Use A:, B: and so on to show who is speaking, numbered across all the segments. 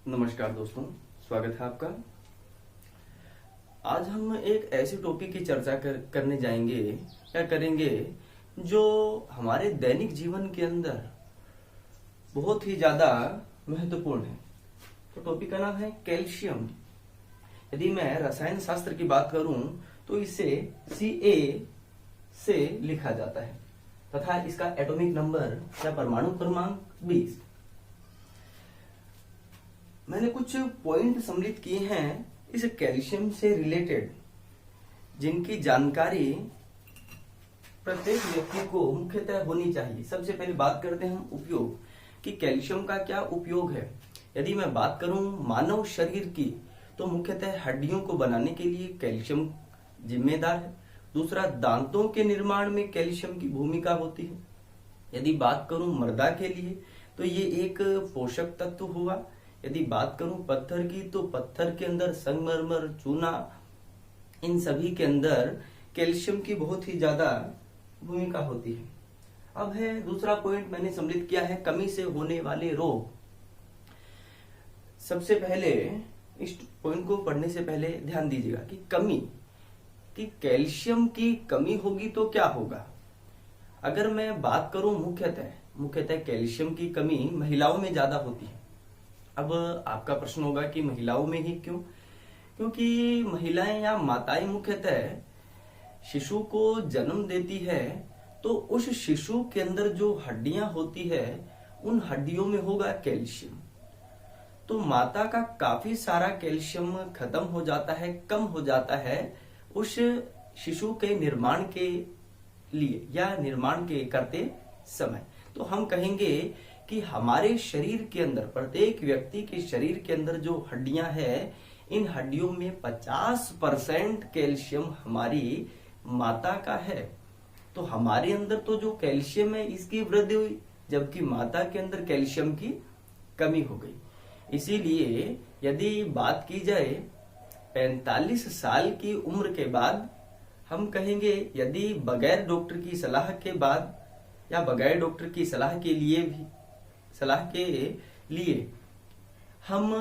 A: नमस्कार दोस्तों, स्वागत है आपका। आज हम एक ऐसे टॉपिक की चर्चा करने जाएंगे या करेंगे जो हमारे दैनिक जीवन के अंदर बहुत ही ज्यादा महत्वपूर्ण है। तो टॉपिक का नाम है कैल्शियम। यदि मैं रसायन शास्त्र की बात करूं तो इसे Ca से लिखा जाता है तथा इसका एटॉमिक नंबर या परमाणु क्रमांक 20। मैंने कुछ पॉइंट सम्मिलित किए हैं इस कैल्शियम से रिलेटेड, जिनकी जानकारी प्रत्येक व्यक्ति को मुख्यतः होनी चाहिए। सबसे पहले बात करते हैं हम उपयोग कि कैल्शियम का क्या उपयोग है। यदि मैं बात करूं मानव शरीर की तो मुख्यतः हड्डियों को बनाने के लिए कैल्शियम जिम्मेदार है। दूसरा, दांतों के निर्माण में कैल्शियम की भूमिका होती है। यदि बात करूं मृदा के लिए तो ये एक पोषक तत्व हुआ। यदि बात करूं पत्थर की तो पत्थर के अंदर संगमरमर, चूना, इन सभी के अंदर कैल्शियम की बहुत ही ज्यादा भूमिका होती है। अब है दूसरा पॉइंट मैंने सम्मिलित किया है कमी से होने वाले रोग। सबसे पहले इस पॉइंट को पढ़ने से पहले ध्यान दीजिएगा कि कमी, कि कैल्शियम की कमी होगी तो क्या होगा। अगर मैं बात करूं मुख्यतः कैल्शियम की कमी महिलाओं में ज्यादा होती है। अब आपका प्रश्न होगा कि महिलाओं में ही क्यों? क्योंकि महिलाएं या माताएं मुख्यतः शिशु को जन्म देती है तो उस शिशु के अंदर जो हड्डियां होती है उन हड्डियों में होगा कैल्शियम। तो माता का काफी सारा कैल्शियम खत्म हो जाता है, कम हो जाता है उस शिशु के निर्माण के लिए या निर्माण के करते समय। तो हम कहेंगे कि हमारे शरीर के अंदर, प्रत्येक व्यक्ति के शरीर के अंदर जो हड्डियां हैं, इन हड्डियों में 50% कैल्शियम हमारी माता का है। तो हमारे अंदर तो जो कैल्शियम है इसकी वृद्धि हुई, जबकि माता के अंदर कैल्शियम की कमी हो गई। इसीलिए यदि बात की जाए 45 साल की उम्र के बाद, हम कहेंगे यदि बगैर डॉक्टर की सलाह के बाद या बगैर डॉक्टर की सलाह के लिए हम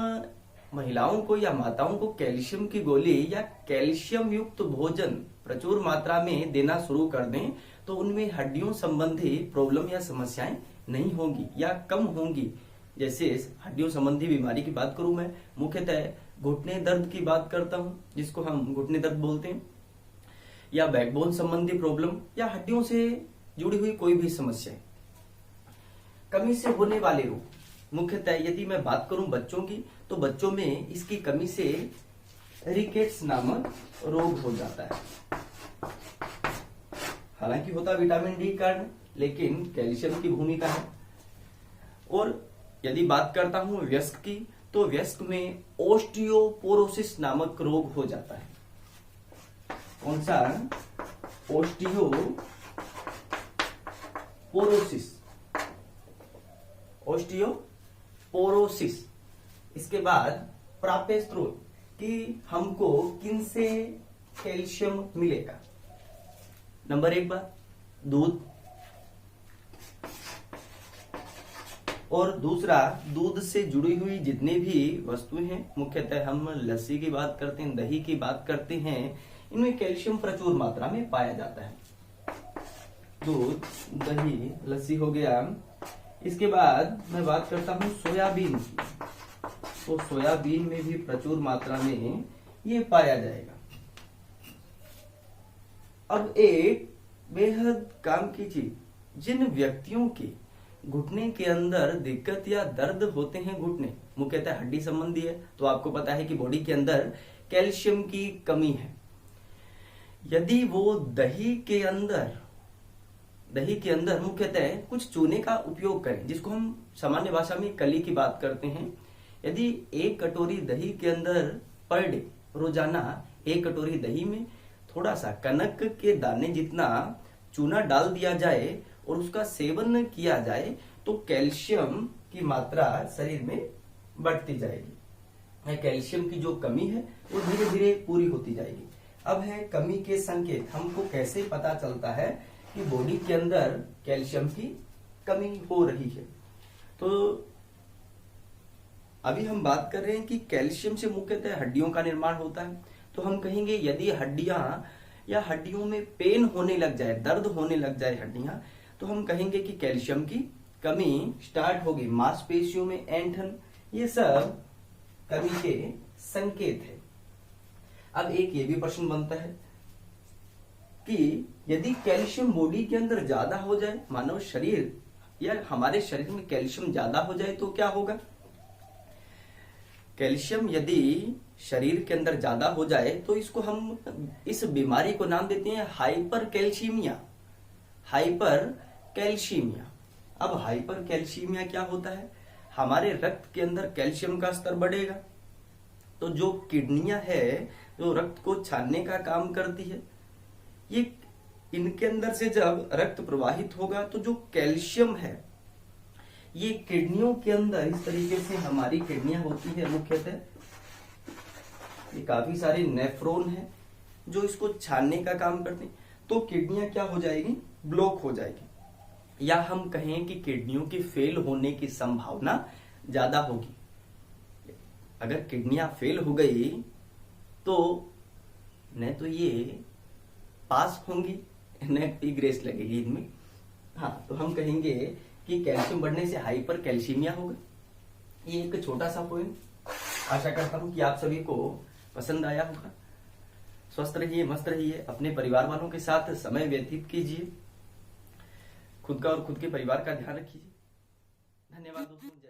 A: महिलाओं को या माताओं को कैल्शियम की गोली या कैल्शियम युक्त भोजन प्रचुर मात्रा में देना शुरू कर दें तो उनमें हड्डियों संबंधी प्रॉब्लम या समस्याएं नहीं होंगी या कम होंगी। जैसे हड्डियों संबंधी बीमारी की बात करूं मैं, मुख्यतः घुटने दर्द की बात करता हूं, जिसको हम घुटने दर्द बोलते हैं, या बैकबोन संबंधी प्रॉब्लम या हड्डियों से जुड़ी हुई कोई भी समस्या। कमी से होने वाले रोग, मुख्यतः यदि मैं बात करूं बच्चों की तो बच्चों में इसकी कमी से रिकेट्स नामक रोग हो जाता है। हालांकि होता विटामिन डी कारण, लेकिन कैल्शियम की भूमिका है। और यदि बात करता हूं वयस्क की तो वयस्क में ओस्टियोपोरोसिस नामक रोग हो जाता है। कौन सा? ओस्टियोपोरोसिस। इसके बाद प्राप्य स्रोत कि हमको किन से कैल्शियम मिलेगा। नंबर 1 बात दूध, और दूसरा दूध से जुड़ी हुई जितनी भी वस्तुएं हैं, मुख्यतः हम लस्सी की बात करते हैं, दही की बात करते हैं, इनमें कैल्शियम प्रचुर मात्रा में पाया जाता है। दूध, दही, लस्सी हो गया। इसके बाद मैं बात करता हूं सोयाबीन की, तो सोयाबीन में भी प्रचुर मात्रा में ये पाया जाएगा। अब एक बेहद काम की चीज, जिन व्यक्तियों के घुटने के अंदर दिक्कत या दर्द होते हैं, घुटने मुख्यतः हड्डी संबंधी है, तो आपको पता है कि बॉडी के अंदर कैल्शियम की कमी है। यदि वो दही के अंदर मुख्यतः कुछ चूने का उपयोग करें, जिसको हम सामान्य भाषा में कली की बात करते हैं। यदि 1 कटोरी दही के अंदर पर डे, रोजाना 1 कटोरी दही में थोड़ा सा कनक के दाने जितना चूना डाल दिया जाए और उसका सेवन किया जाए तो कैल्शियम की मात्रा शरीर में बढ़ती जाएगी। कैल्शियम की जो कमी है वो धीरे धीरे पूरी होती जाएगी। अब है कमी के संकेत। हमको कैसे पता चलता है कि बॉडी के अंदर कैल्शियम की कमी हो रही है? तो अभी हम बात कर रहे हैं कि कैल्शियम से मुख्यतः हड्डियों का निर्माण होता है। तो हम कहेंगे यदि हड्डियां या हड्डियों में पेन होने लग जाए, दर्द होने लग जाए हड्डियां, तो हम कहेंगे कि कैल्शियम की कमी स्टार्ट होगी। मांसपेशियों में ऐंठन, ये सब कमी के संकेत है। अब एक ये भी प्रश्न बनता है कि यदि कैल्शियम बॉडी के अंदर ज्यादा हो जाए, मानव शरीर या हमारे शरीर में कैल्शियम ज्यादा हो जाए तो क्या होगा? कैल्शियम यदि शरीर के अंदर ज्यादा हो जाए तो इसको हम, इस बीमारी को नाम देते हैं हाइपर कैल्शियमिया। Hyper calcaemia. अब हाइपर कैल्शियमिया क्या होता है? हमारे रक्त के अंदर कैल्शियम का स्तर बढ़ेगा, तो जो किडनियां है, जो रक्त को छानने का काम करती है, ये इनके अंदर से जब रक्त प्रवाहित होगा तो जो कैल्शियम है ये किडनियों के अंदर, इस तरीके से हमारी किडनियां होती है मुख्यतः, ये काफी सारे नेफ्रॉन हैं जो इसको छानने का काम करते हैं। तो किडनियां क्या हो जाएगी? ब्लॉक हो जाएगी, या हम कहें कि किडनियों की फेल होने की संभावना ज्यादा होगी। अगर किडनियां फेल हो गई तो न तो ये पास होंगी, न ही ग्रेस लगेगी इनमें। हाँ, तो हम कहेंगे कि कैल्शियम बढ़ने से हाइपर कैल्शियमिया होगा। ये एक छोटा सा पॉइंट, आशा करता हूं कि आप सभी को पसंद आया होगा। स्वस्थ रहिए, मस्त रहिए, अपने परिवार वालों के साथ समय व्यतीत कीजिए, खुद का और खुद के परिवार का ध्यान रखिए। धन्यवाद दोस्तों।